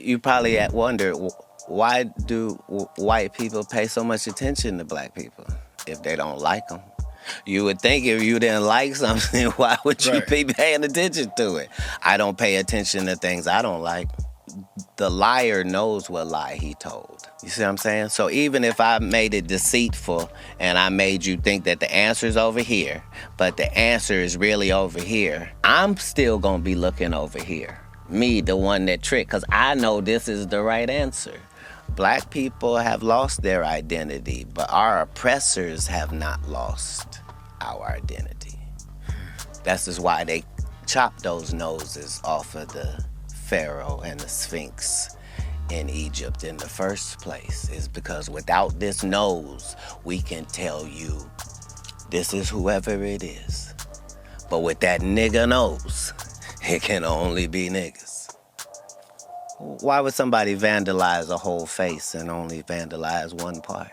you probably wonder why do white people pay so much attention to black people if they don't like them? You would think if you didn't like something, why would you Right. be paying attention to it? I don't pay attention to things I don't like. The liar knows what lie he told. You see what I'm saying? So even if I made it deceitful and I made you think that the answer's over here, but the answer is really over here, I'm still gonna be looking over here. Me, the one that tricked, because I know this is the right answer. Black people have lost their identity, but our oppressors have not lost our identity. That's just why they chopped those noses off of the pharaoh and the sphinx in Egypt in the first place, is because without this nose, we can tell you this is whoever it is. But with that nigga nose, it can only be niggas. Why would somebody vandalize a whole face and only vandalize one part?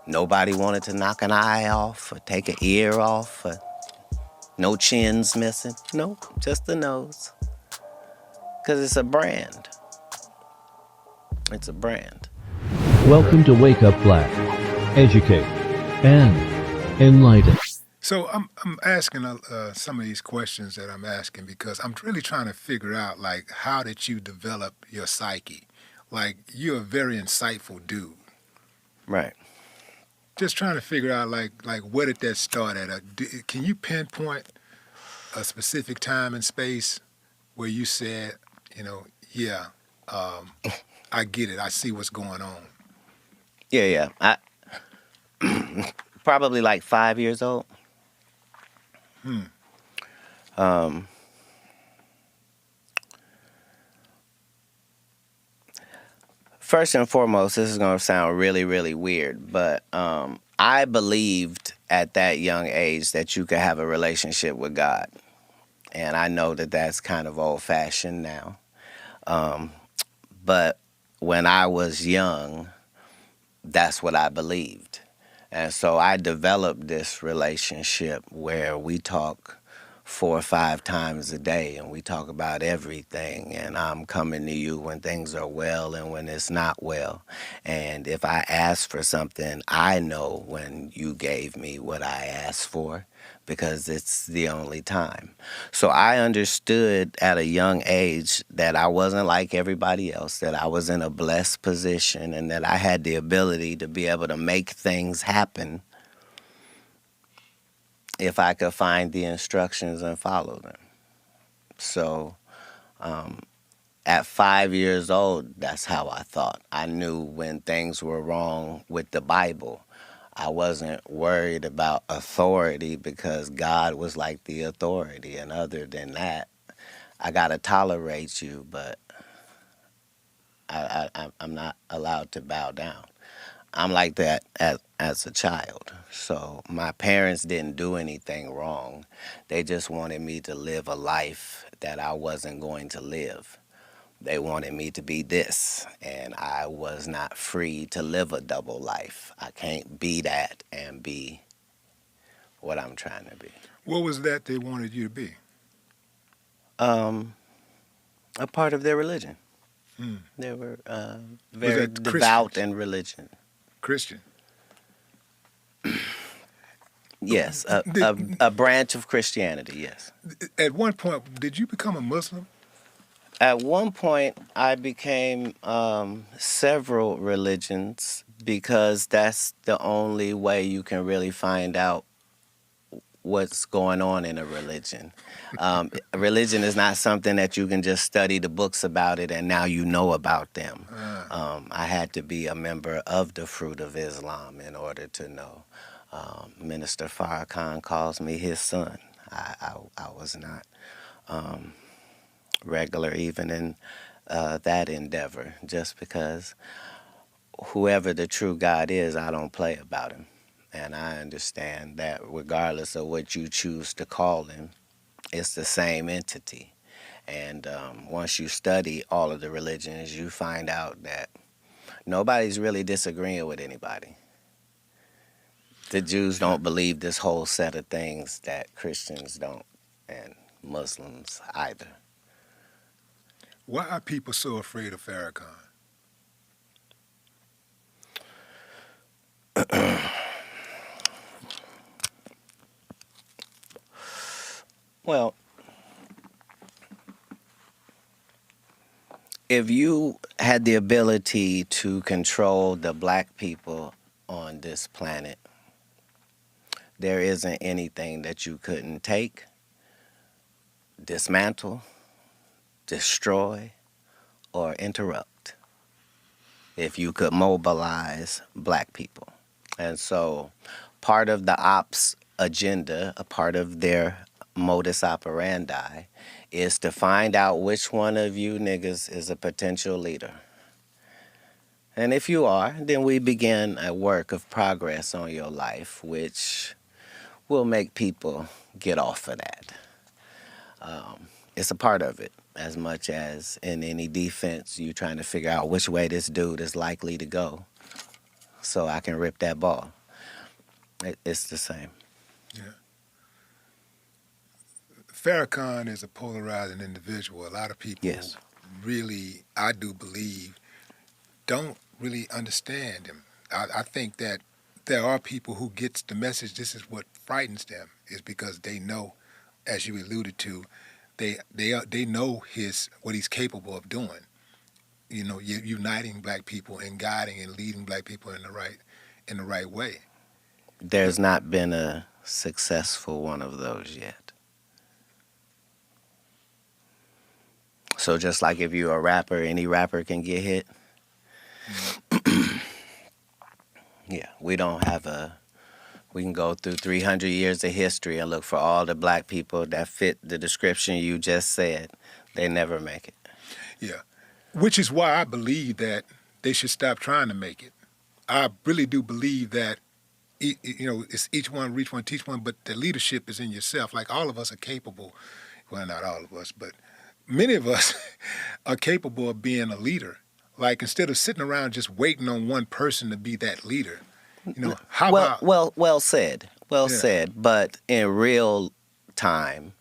Nobody wanted to knock an eye off or take an ear off or no chins missing. Nope, just the nose. Because it's a brand. It's a brand. Welcome to Wake Up Blaq. Educate and enlighten. So I'm asking some of these questions that I'm asking because I'm really trying to figure out, like, how did you develop your psyche? Like, you're a very insightful dude. Right. Just trying to figure out, like where did that start at? Can you pinpoint a specific time and space where you said, yeah, I get it. I see what's going on. Yeah. I probably like 5 years old. First and foremost, this is going to sound really, really weird, but I believed at that young age that you could have a relationship with God. And I know that that's kind of old-fashioned now. But when I was young, that's what I believed. And so I developed this relationship where we talk 4 or 5 times a day and we talk about everything. And I'm coming to you when things are well and when it's not well. And if I ask for something, I know when you gave me what I asked for, because it's the only time. So I understood at a young age that I wasn't like everybody else, that I was in a blessed position, and that I had the ability to be able to make things happen if I could find the instructions and follow them. So at 5 years old, that's how I thought. I knew when things were wrong with the Bible. I wasn't worried about authority because God was like the authority. And other than that, I got to tolerate you, but I'm not allowed to bow down. I'm like that as a child. So my parents didn't do anything wrong. They just wanted me to live a life that I wasn't going to live. They wanted me to be this, and I was not free to live a double life. I can't be that and be what I'm trying to be. What was that they wanted you to be? A part of their religion. They were very devout in religion. Christian? Yes, a branch of Christianity, yes. At one point, did you become a Muslim? At one point, I became several religions because that's the only way you can really find out what's going on in a religion. Religion is not something that you can just study the books about it and now you know about them. I had to be a member of the Fruit of Islam in order to know. Minister Farrakhan calls me his son. I was not regular even in that endeavor, just because whoever the true God is, I don't play about him. And I understand that regardless of what you choose to call him, it's the same entity. And once you study all of the religions, you find out that nobody's really disagreeing with anybody. The Jews don't believe this whole set of things that Christians don't, and Muslims either. Why are people so afraid of Farrakhan? Well, if you had the ability to control the black people on this planet, there isn't anything that you couldn't take, dismantle, destroy, or interrupt if you could mobilize black people. And so part of the ops agenda, a part of their modus operandi, is to find out which one of you niggas is a potential leader. And if you are, then we begin a work of progress on your life, which will make people get off of that. It's a part of it, as much as in any defense, you trying to figure out which way this dude is likely to go so I can rip that ball. It's the same. Yeah. Farrakhan is a polarizing individual. A lot of people Yes. really, I do believe, don't really understand him. I think that there are people who gets the message. This is what frightens them, is because they know, as you alluded to, they know what he's capable of doing. You know, uniting black people and guiding and leading black people in the right way. There's not been a successful one of those yet. So just like if you're a rapper, any rapper can get hit. Yeah, we don't have we can go through 300 years of history and look for all the black people that fit the description you just said. They never make it. Yeah, which is why I believe that they should stop trying to make it. I really do believe that, it's each one reach one, teach one, but the leadership is in yourself. Like all of us are capable, well, not all of us, but many of us are capable of being a leader. Like instead of sitting around just waiting on one person to be that leader, how about? Well said. Well Yeah. said. But in real time,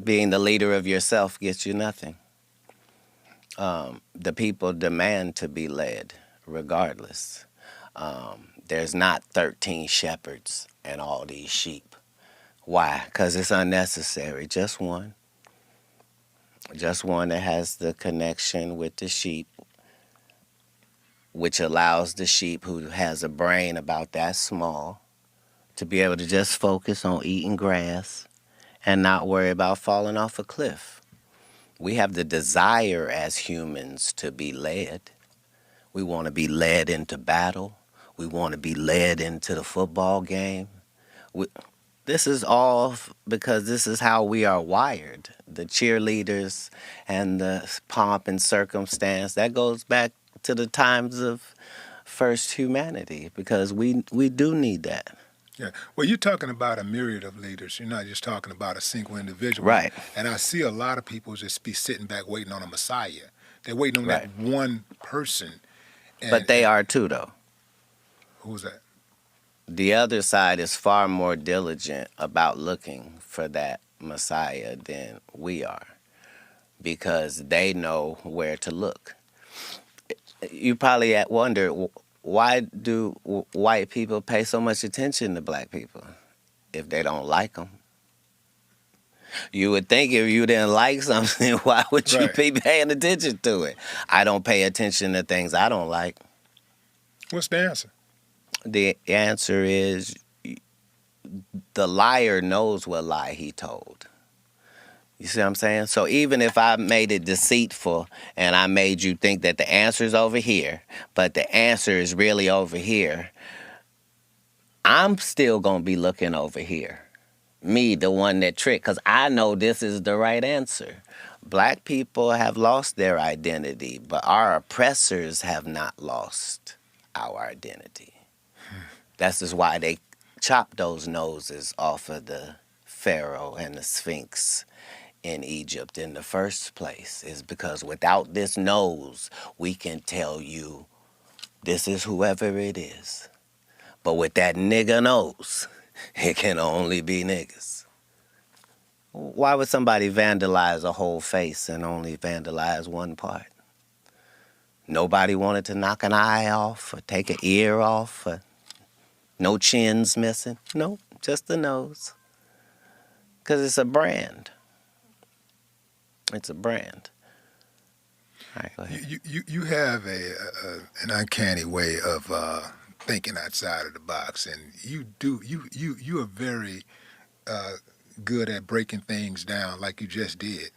being the leader of yourself gets you nothing. The people demand to be led regardless. There's not 13 shepherds and all these sheep. Why? Because it's unnecessary. Just one. Just one that has the connection with the sheep, which allows the sheep who has a brain about that small to be able to just focus on eating grass and not worry about falling off a cliff. We have the desire as humans to be led. We want to be led into battle. We want to be led into the football game. This is all because this is how we are wired. The cheerleaders and the pomp and circumstance, that goes back to the times of first humanity, because we do need that. Yeah. Well, you're talking about a myriad of leaders. You're not just talking about a single individual. Right. And I see a lot of people just be sitting back waiting on a messiah. They're waiting on that one person. But they are too, though. Who's that? The other side is far more diligent about looking for that Messiah than we are, because they know where to look. You probably wonder, why do white people pay so much attention to black people if they don't like them? You would think if you didn't like something, why would you be paying attention to it? I don't pay attention to things I don't like. What's the answer? The answer is the liar knows what lie he told. You see what I'm saying? So even if I made it deceitful and I made you think that the answer is over here, but the answer is really over here, I'm still going to be looking over here. Me, the one that tricked, because I know this is the right answer. Black people have lost their identity, but our oppressors have not lost our identity. That's just why they chopped those noses off of the pharaoh and the sphinx in Egypt in the first place, is because without this nose, we can tell you this is whoever it is. But with that nigga nose, It can only be niggas. Why would somebody vandalize a whole face and only vandalize one part? Nobody wanted to knock an eye off or take an ear off or no chins missing. Nope, just the nose. Because it's a brand. It's a brand. All right, go ahead. You have an uncanny way of thinking outside of the box, and you are very good at breaking things down like you just did.